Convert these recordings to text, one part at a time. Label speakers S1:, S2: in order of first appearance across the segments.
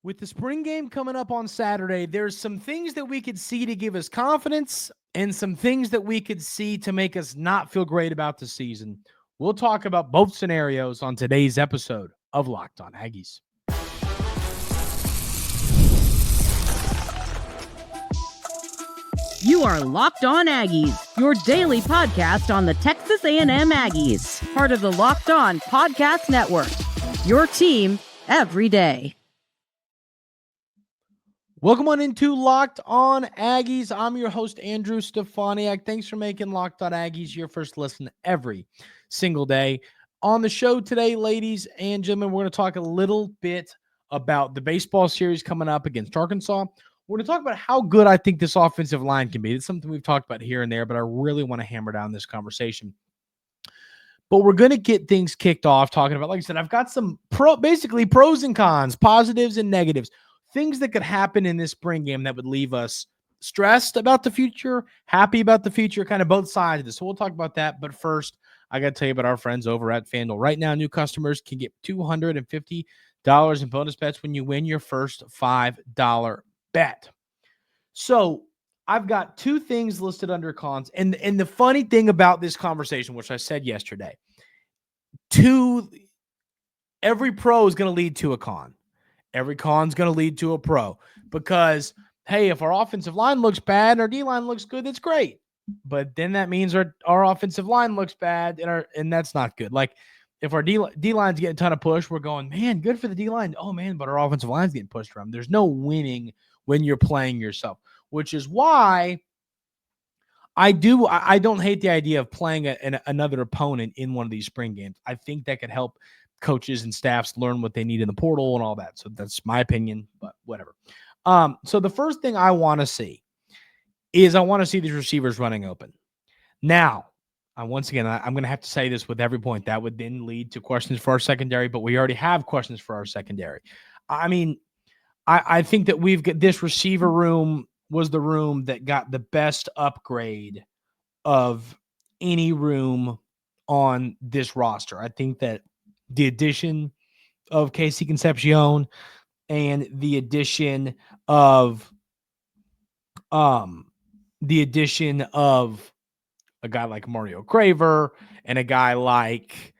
S1: With the spring game coming up on Saturday, there's some things that we could see to give us confidence and some things that we could see to make us not feel great about the season. We'll talk about both scenarios on today's episode of Locked On Aggies.
S2: You are Locked On Aggies, your daily podcast on the Texas A&M Aggies, part of the Locked On Podcast Network, your team every day.
S1: Welcome on into Locked On Aggies. I'm your host, Andrew Stefaniak. Thanks for making Locked On Aggies your first listen every single day. On the show today, ladies and gentlemen, we're going to talk a little bit about the baseball series coming up against Arkansas. We're going to talk about how good I think this offensive line can be. It's something we've talked about here and there, but I really want to hammer down this conversation. But we're going to get things kicked off talking about, like I said, I've got some basically pros and cons, positives and negatives. Things that could happen in this spring game that would leave us stressed about the future, happy about the future, kind of both sides of this. So we'll talk about that. But first, I got to tell you about our friends over at FanDuel. Right now, new customers can get $250 in bonus bets when you win your first $5 bet. So I've got two things listed under cons. And the funny thing about this conversation, which I said yesterday, every pro is going to lead to a con. Every con is going to lead to a pro because, hey, if our offensive line looks bad and our D-line looks good, that's great. But then that means our offensive line looks bad and that's not good. Like if our D-line's getting a ton of push, we're going, man, good for the D-line. Oh, man, but our offensive line's getting pushed around. There's no winning when you're playing yourself, which is why I don't hate the idea of playing another opponent in one of these spring games. I think that could help coaches and staffs learn what they need in the portal and all that. So that's my opinion, but whatever. So the first thing I want to see is I want to see these receivers running open. Now, once again, I'm going to have to say this with every point. That would then lead to questions for our secondary, but we already have questions for our secondary. I mean, I think that we've got this receiver room was the room that got the best upgrade of any room on this roster. I think that the addition of Casey Concepcion and the addition of a guy like Mario Craver and a guy like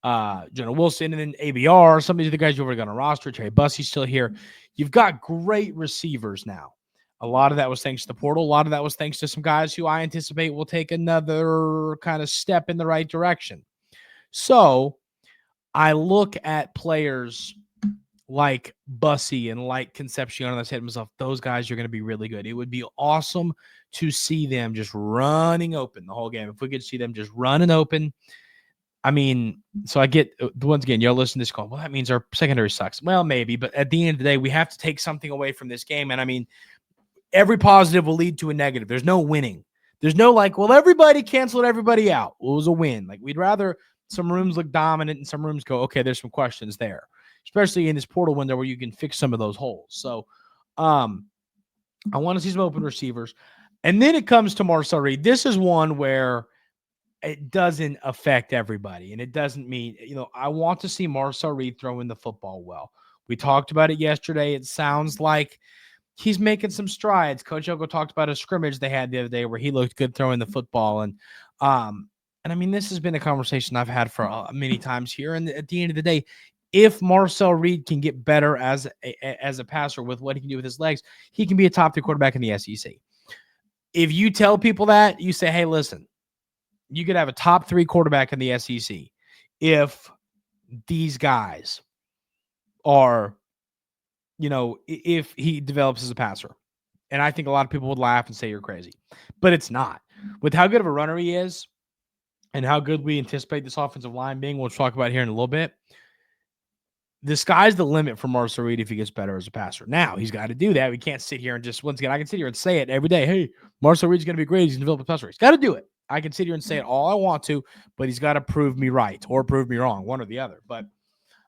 S1: Jonah Wilson and then ABR, some of the guys you've already got on a roster, Trey Bussey's still here. You've got great receivers now. A lot of that was thanks to the portal. A lot of that was thanks to some guys who I anticipate will take another kind of step in the right direction. So I look at players like Bussey and like Concepcion, and I said to myself, those guys are going to be really good. It would be awesome to see them just running open the whole game. If we could see them just running open. I mean, so I get, once again, you'll listen to this call. Well, that means our secondary sucks. Well, maybe, but at the end of the day, we have to take something away from this game. And I mean, every positive will lead to a negative. There's no winning. There's no like, well, everybody canceled everybody out. Well, it was a win. Like we'd rather some rooms look dominant and some rooms go, okay, there's some questions there, especially in this portal window where you can fix some of those holes. So I want to see some open receivers. And then it comes to Marcel Reed. This is one where it doesn't affect everybody. And it doesn't mean, I want to see Marcel Reed throwing the football well. We talked about it yesterday. It sounds like he's making some strides. Coach Ogo talked about a scrimmage they had the other day where he looked good throwing the football. And I mean, this has been a conversation I've had for many times here. And at the end of the day, if Marcel Reed can get better as a passer with what he can do with his legs, he can be a top 3 quarterback in the SEC. If you tell people that, you say, hey, listen, you could have a top 3 quarterback in the SEC if these guys are, if he develops as a passer. And I think a lot of people would laugh and say you're crazy, but it's not. With how good of a runner he is and how good we anticipate this offensive line being, we'll talk about here in a little bit. The sky's the limit for Marcel Reed if he gets better as a passer. Now, he's got to do that. We can't sit here and just, once again, I can sit here and say it every day. Hey, Marcel Reed's going to be great. He's going to develop a passer. He's got to do it. I can sit here and say it all I want to, but he's got to prove me right or prove me wrong, one or the other. But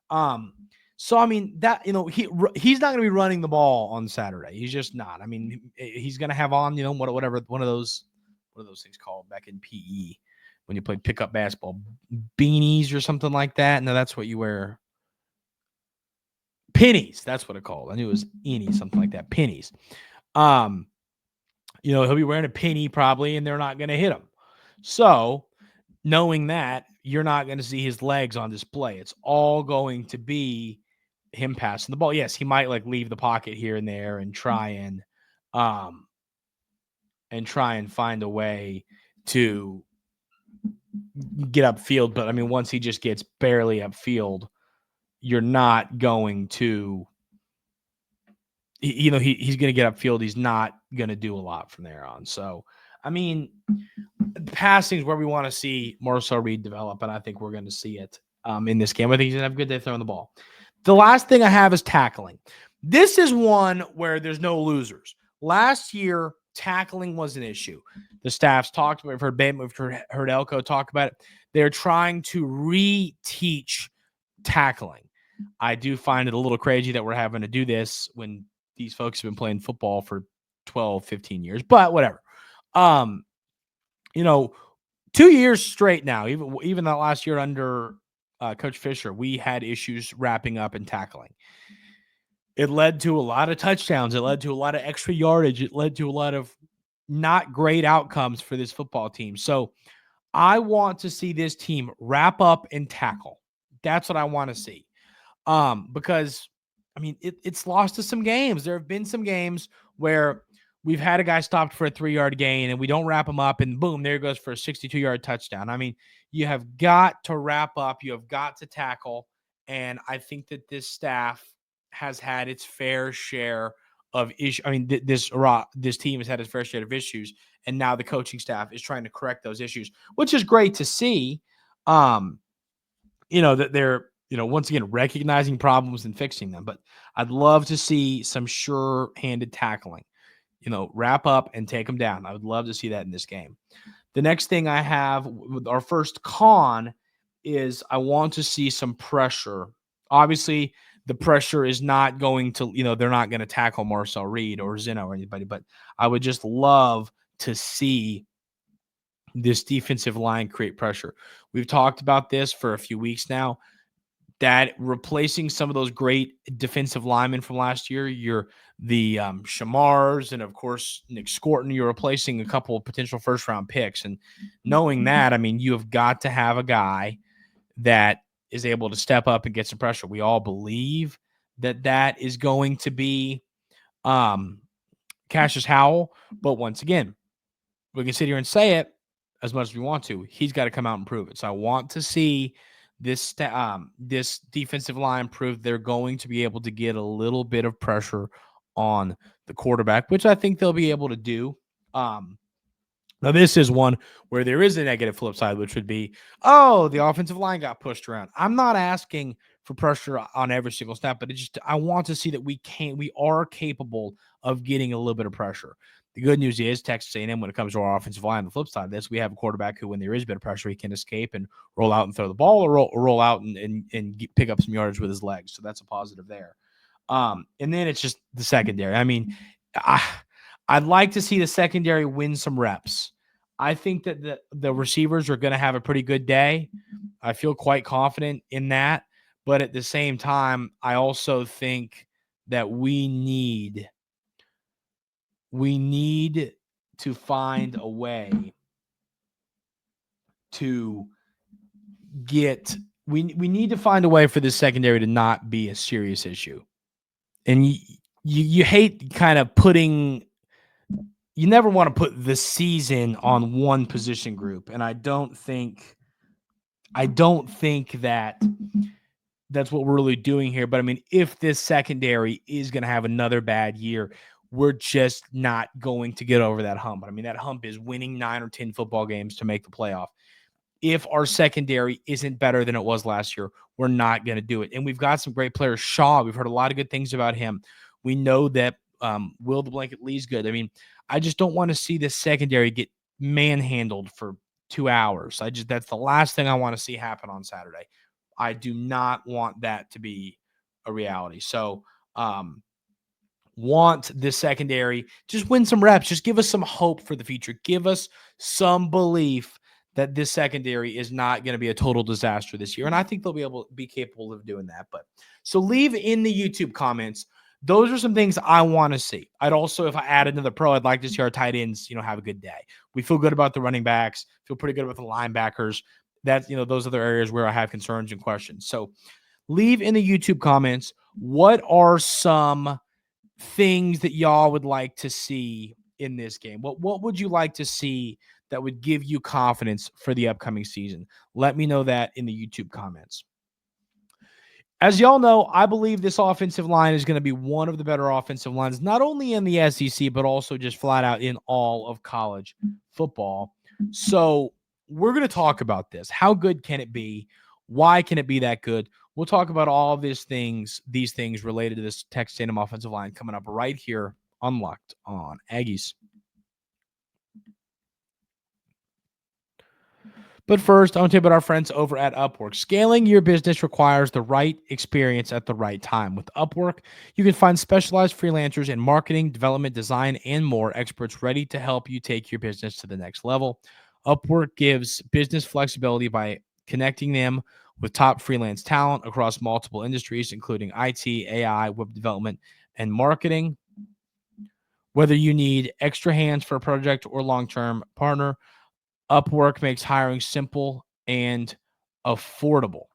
S1: so I mean that he's not going to be running the ball on Saturday. He's just not. I mean, he's going to have on whatever one of those things called back in PE when you played pickup basketball, beanies or something like that. No, that's what you wear. pennies. That's what it called. I knew it was any something like that. Pennies. He'll be wearing a penny probably, and they're not going to hit him. So knowing that, you're not going to see his legs on display. It's all going to be him passing the ball. Yes, he might like leave the pocket here and there and try and find a way to get upfield. But I mean, once he just gets barely upfield, you're not going to, he's going to get upfield. He's not going to do a lot from there on. So, I mean, passing is where we want to see Marcel Reed develop, and I think we're going to see it in this game. I think he's going to have a good day throwing the ball. The last thing I have is tackling. This is one where there's no losers. Last year, tackling was an issue. The staff's talked about it. We've heard Bateman, we've heard Elko talk about it. They're trying to reteach tackling. I do find it a little crazy that we're having to do this when these folks have been playing football for 12, 15 years, but whatever. 2 years straight now, even that last year under Coach Fisher, we had issues wrapping up and tackling. It led to a lot of touchdowns. It led to a lot of extra yardage. It led to a lot of not great outcomes for this football team. So I want to see this team wrap up and tackle. That's what I want to see. Because, I mean, it's lost to some games. There have been some games where we've had a guy stopped for a 3-yard gain and we don't wrap him up and boom, there goes for a 62-yard touchdown. I mean, you have got to wrap up. You have got to tackle. And I think that this staff has had its fair share of issues. I mean, this team has had its fair share of issues. And now the coaching staff is trying to correct those issues, which is great to see. That they're, once again, recognizing problems and fixing them. But I'd love to see some sure-handed tackling. Wrap up and take them down. I would love to see that in this game. The next thing I have, our first con, is I want to see some pressure. Obviously, the pressure is not going to, they're not going to tackle Marcel Reed or Zeno or anybody, but I would just love to see this defensive line create pressure. We've talked about this for a few weeks now, that replacing some of those great defensive linemen from last year, the Shamars and, of course, Nick Scorton, you're replacing a couple of potential first-round picks. And knowing that, I mean, you have got to have a guy that is able to step up and get some pressure. We all believe that is going to be Cassius Howell. But once again, we can sit here and say it as much as we want to. He's got to come out and prove it. So I want to see this defensive line prove they're going to be able to get a little bit of pressure on the quarterback, which I think they'll be able to do. Now, this is one where there is a negative flip side, which would be, the offensive line got pushed around. I'm not asking for pressure on every single snap, but I want to see that we are capable of getting a little bit of pressure. The good news is Texas A&M, when it comes to our offensive line, on the flip side of this, we have a quarterback who, when there is a bit of pressure, he can escape and roll out and throw the ball, or roll out and pick up some yardage with his legs. So that's a positive there. And then it's just the secondary. I mean, I'd like to see the secondary win some reps. I think that the receivers are going to have a pretty good day. I feel quite confident in that. But at the same time, I also think that we need to find a way to get – we need to find a way for this secondary to not be a serious issue. And you hate kind of putting – you never want to put the season on one position group. And I don't think that that's what we're really doing here. But I mean, if this secondary is going to have another bad year, we're just not going to get over that hump. I mean, that hump is winning 9 or 10 football games to make the playoff. If our secondary isn't better than it was last year, we're not going to do it. And we've got some great players. Shaw, we've heard a lot of good things about him. We know that Will the Blanket Lee's good. I mean, I just don't want to see this secondary get manhandled for 2 hours. That's the last thing I want to see happen on Saturday. I do not want that to be a reality. So, want this secondary, just win some reps. Just give us some hope for the future. Give us some belief that this secondary is not going to be a total disaster this year. And I think they'll be capable of doing that. But so leave in the YouTube comments. Those are some things I want to see. I'd also, if I add another pro, I'd like to see our tight ends, have a good day. We feel good about the running backs, feel pretty good about the linebackers. That's, those other areas where I have concerns and questions. So leave in the YouTube comments, what are some things that y'all would like to see in this game? What would you like to see that would give you confidence for the upcoming season? Let me know that in the YouTube comments. As y'all know, I believe this offensive line is going to be one of the better offensive lines, not only in the SEC, but also just flat out in all of college football. So we're going to talk about this. How good can it be? Why can it be that good? We'll talk about all these things related to this Texas A&M offensive line coming up right here on Locked On Aggies. But first, I want to tell you about our friends over at Upwork. Scaling your business requires the right experience at the right time. With Upwork, you can find specialized freelancers in marketing, development, design, and more, experts ready to help you take your business to the next level. Upwork gives business flexibility by connecting them with top freelance talent across multiple industries, including IT, AI, web development, and marketing. Whether you need extra hands for a project or long-term partner, Upwork makes hiring simple and affordable.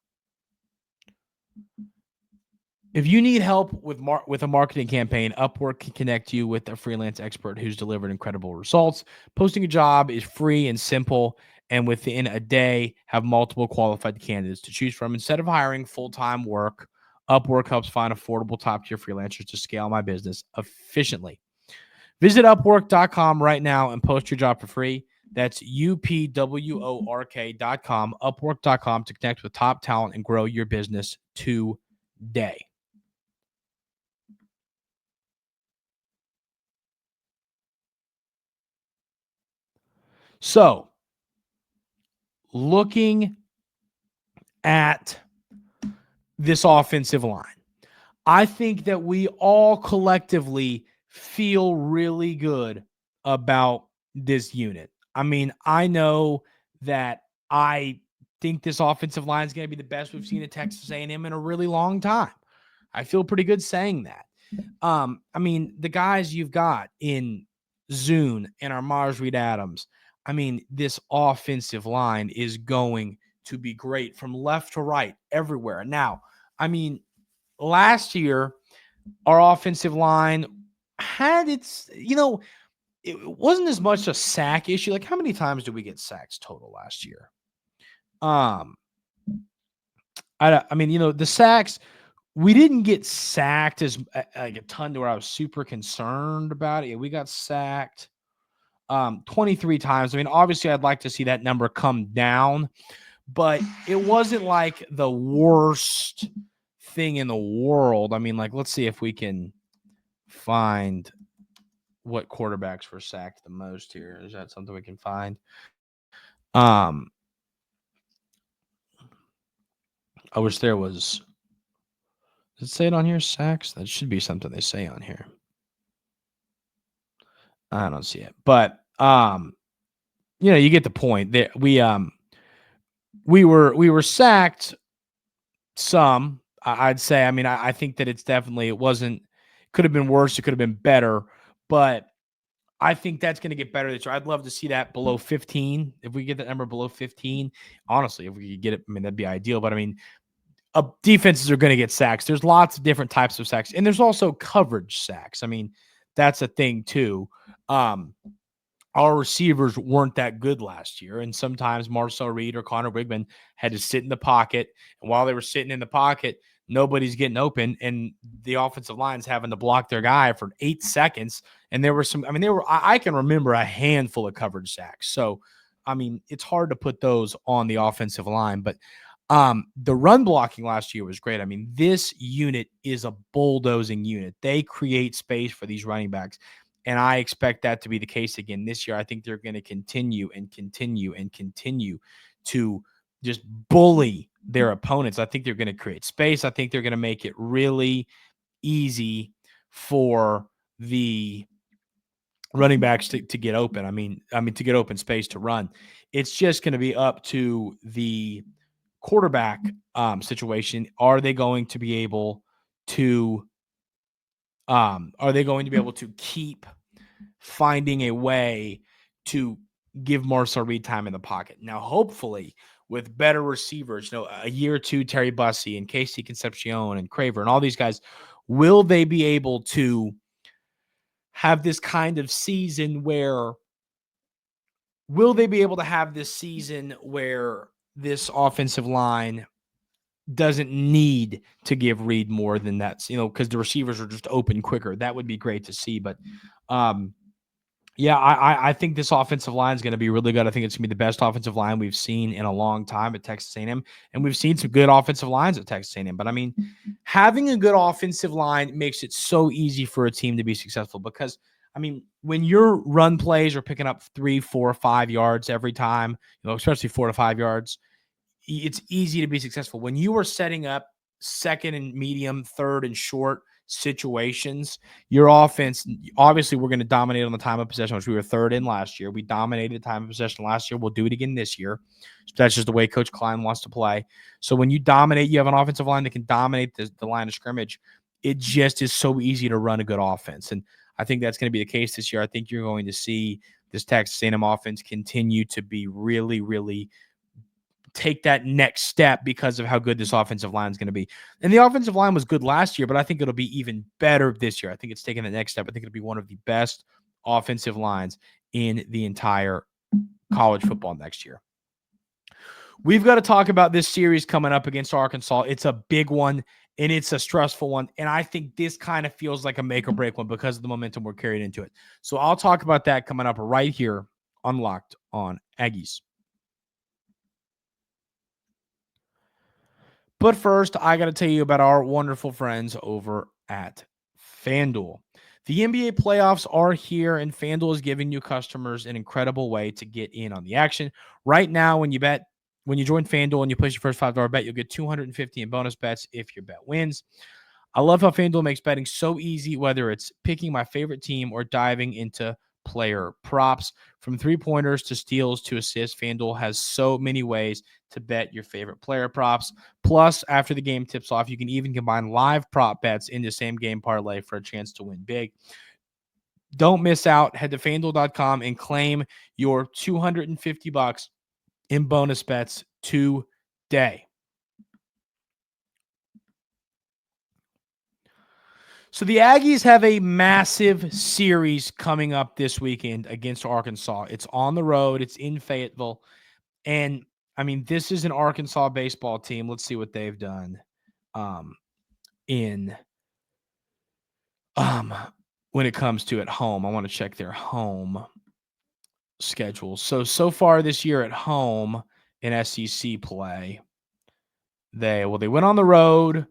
S1: If you need help with a marketing campaign, Upwork can connect you with a freelance expert who's delivered incredible results. Posting a job is free and simple, and within a day, have multiple qualified candidates to choose from. Instead of hiring full-time work, Upwork helps find affordable top-tier freelancers to scale my business efficiently. Visit Upwork.com right now and post your job for free. That's UPWORK.com, Upwork.com to connect with top talent and grow your business today. So, looking at this offensive line, I think that we all collectively feel really good about this unit. I mean, I know that I think this offensive line is going to be the best we've seen at Texas A&M in a really long time. I feel pretty good saying that. I mean, the guys you've got in Zune and Armaj Reed-Adams, I mean, this offensive line is going to be great from left to right everywhere. Now, I mean, last year, our offensive line had its, it wasn't as much a sack issue. Like, how many times did we get sacks total last year? I mean, the sacks, we didn't get sacked as like a ton to where I was super concerned about it. We got sacked 23 times. I mean, obviously, I'd like to see that number come down, but it wasn't like the worst thing in the world. I mean, like, let's see if we can find what quarterbacks were sacked the most here. Is that something we can find? I wish there was. Does it say it on here? Sacks? That should be something they say on here. I don't see it, but you get the point. There, we were sacked some. I'd say. I mean, I think that it wasn't. Could have been worse. It could have been better, but I think that's going to get better this year. I'd love to see that below 15. If we get that number below 15, honestly, if we could get it, I mean, that'd be ideal. But I mean, defenses are going to get sacks. There's lots of different types of sacks, and there's also coverage sacks. I mean, that's a thing too. Our receivers weren't that good last year, and sometimes Marcel Reed or Connor Wigman had to sit in the pocket, and while they were sitting in the pocket, nobody's getting open, and the offensive line's having to block their guy for 8 seconds. And there were some, I mean, I can remember a handful of coverage sacks. So, I mean, it's hard to put those on the offensive line, but the run blocking last year was great. I mean, this unit is a bulldozing unit. They create space for these running backs, and I expect that to be the case again this year. I think they're going to continue to just bully their opponents. I think they're going to create space. I think they're going to make it really easy for the running backs to get open. I mean, to get open space to run. It's just going to be up to the quarterback situation. Are they going to be able to keep finding a way to give Marcel Reed time in the pocket? Now, hopefully, with better receivers, a year or two, Terry Bussey and Casey Concepcion and Craver and all these guys, will they be able to have this kind of season where this offensive line doesn't need to give Reed more than that, because the receivers are just open quicker? That would be great to see. But I think this offensive line is going to be really good. I think it's going to be the best offensive line we've seen in a long time at Texas A&M, and we've seen some good offensive lines at Texas A&M. But I mean, having a good offensive line makes it so easy for a team to be successful, because when your run plays are picking up 3, 4, 5 yards every time, especially 4 to 5 yards, it's easy to be successful. When you are setting up second and medium, third and short situations, your offense, obviously we're going to dominate on the time of possession, which we were third in last year. We dominated the time of possession last year. We'll do it again this year. So that's just the way Coach Klein wants to play. So when you dominate, you have an offensive line that can dominate the line of scrimmage. It just is so easy to run a good offense. And I think that's going to be the case this year. I think you're going to see this Texas A&M offense continue to be really, really take that next step because of how good this offensive line is going to be. And the offensive line was good last year, but I think it'll be even better this year. I think it's taking the next step. I think it'll be one of the best offensive lines in the entire college football next year. We've got to talk about this series coming up against Arkansas. It's a big one, and it's a stressful one. And I think this kind of feels like a make or break one because of the momentum we're carried into it. So I'll talk about that coming up right here on Locked On Aggies. But first, I got to tell you about our wonderful friends over at FanDuel. The NBA playoffs are here, and FanDuel is giving new customers an incredible way to get in on the action. Right now, when you join FanDuel and you place your first $5 bet, you'll get $250 in bonus bets if your bet wins. I love how FanDuel makes betting so easy, whether it's picking my favorite team or diving into player props. From three-pointers to steals to assists, FanDuel has so many ways to bet your favorite player props. Plus, after the game tips off, you can even combine live prop bets into same-game parlay for a chance to win big. Don't miss out. Head to FanDuel.com and claim your $250 in bonus bets today. So the Aggies have a massive series coming up this weekend against Arkansas. It's on the road. It's in Fayetteville. And, this is an Arkansas baseball team. Let's see what they've done when it comes to at home. I want to check their home schedule. So far this year at home in SEC play, they went on the road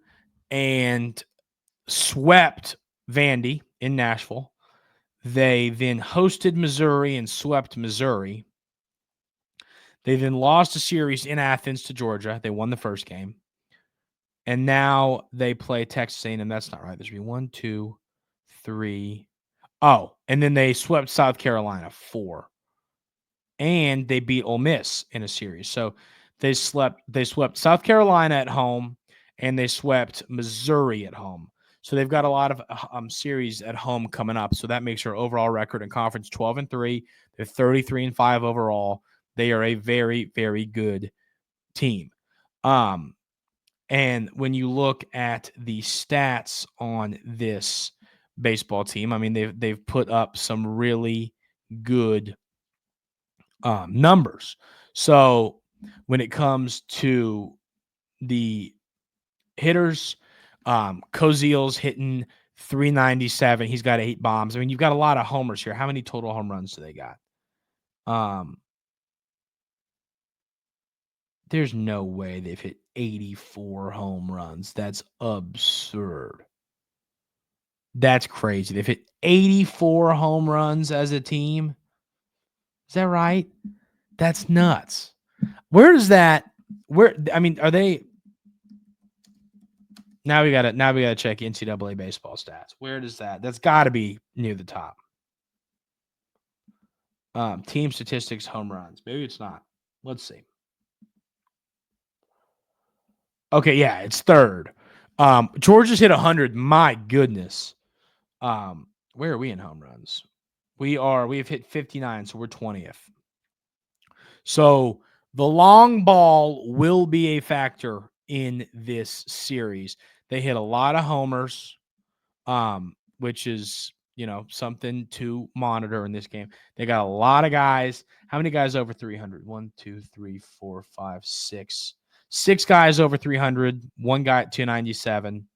S1: and swept Vandy in Nashville. They then hosted Missouri and swept Missouri. They then lost a series in Athens to Georgia. They won the first game. And now they play Texas A&M. That's not right. There should be 1, 2, 3. Oh, and then they swept South Carolina 4. And they beat Ole Miss in a series. So they swept South Carolina at home, and they swept Missouri at home. So they've got a lot of series at home coming up. So that makes their overall record in conference 12-3. They're 33-5 overall. They are a very, very good team. And when you look at the stats on this baseball team, they've put up some really good numbers. So when it comes to the hitters, Koziel's hitting 397. He's got 8 bombs. You've got a lot of homers here. How many total home runs do they got? There's no way they've hit 84 home runs. That's absurd. That's crazy. They've hit 84 home runs as a team. Is that right? That's nuts. Are they? Now we gotta check NCAA baseball stats. Where does that? That's got to be near the top. Team statistics, home runs. Maybe it's not. Let's see. Okay, yeah, it's third. Georgia's hit 100. My goodness. Where are we in home runs? We've hit 59, so we're 20th. So the long ball will be a factor in this series. They hit a lot of homers, which is, something to monitor in this game. They got a lot of guys. How many guys over 300? 1, 2, 3, 4, 5, 6. 6 guys over 300. One guy at 297.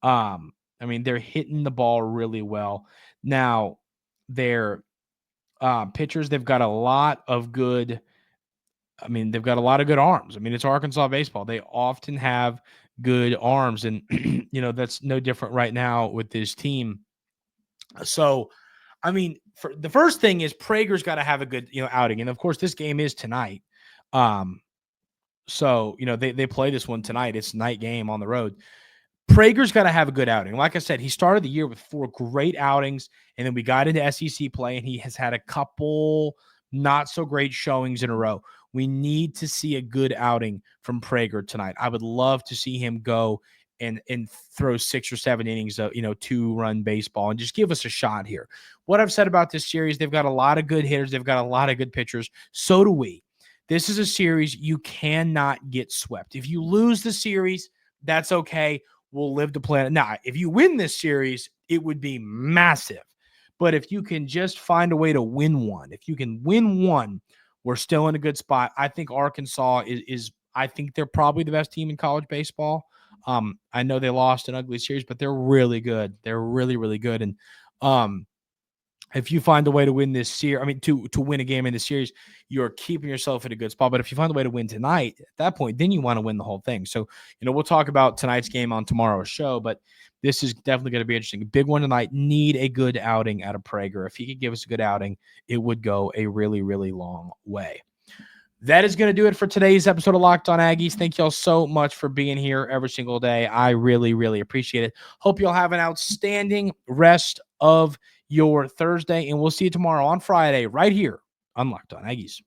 S1: They're hitting the ball really well. Now, their pitchers, they've got a lot of good. They've got a lot of good arms. It's Arkansas baseball. They often have good arms, and that's no different right now with this team. So, for the first thing is Prager's got to have a good, outing, and of course this game is tonight. So they play this one tonight. It's a night game on the road. Prager's got to have a good outing. Like I said, he started the year with 4 great outings, and then we got into SEC play, and he has had a couple not so great showings in a row. We need to see a good outing from Prager tonight. I would love to see him go and throw 6 or 7 innings of 2-run baseball and just give us a shot here. What I've said about this series, they've got a lot of good hitters. They've got a lot of good pitchers. So do we. This is a series you cannot get swept. If you lose the series, that's okay. We'll live to play it. Now, if you win this series, it would be massive. But if you can just find a way to win one, if you can win one, we're still in a good spot. I think Arkansas is I think they're probably the best team in college baseball. I know they lost an ugly series, but they're really good. They're really, really good. And if you find a way to win this series, to win a game in this series, you're keeping yourself in a good spot. But if you find a way to win tonight, at that point, then you want to win the whole thing. So, we'll talk about tonight's game on tomorrow's show, but this is definitely going to be interesting. A big one tonight. Need a good outing out of Prager. If he could give us a good outing, it would go a really, really long way. That is going to do it for today's episode of Locked On Aggies. Thank y'all so much for being here every single day. I really, really appreciate it. Hope y'all have an outstanding rest of your Thursday, and we'll see you tomorrow on Friday right here on Locked On Aggies.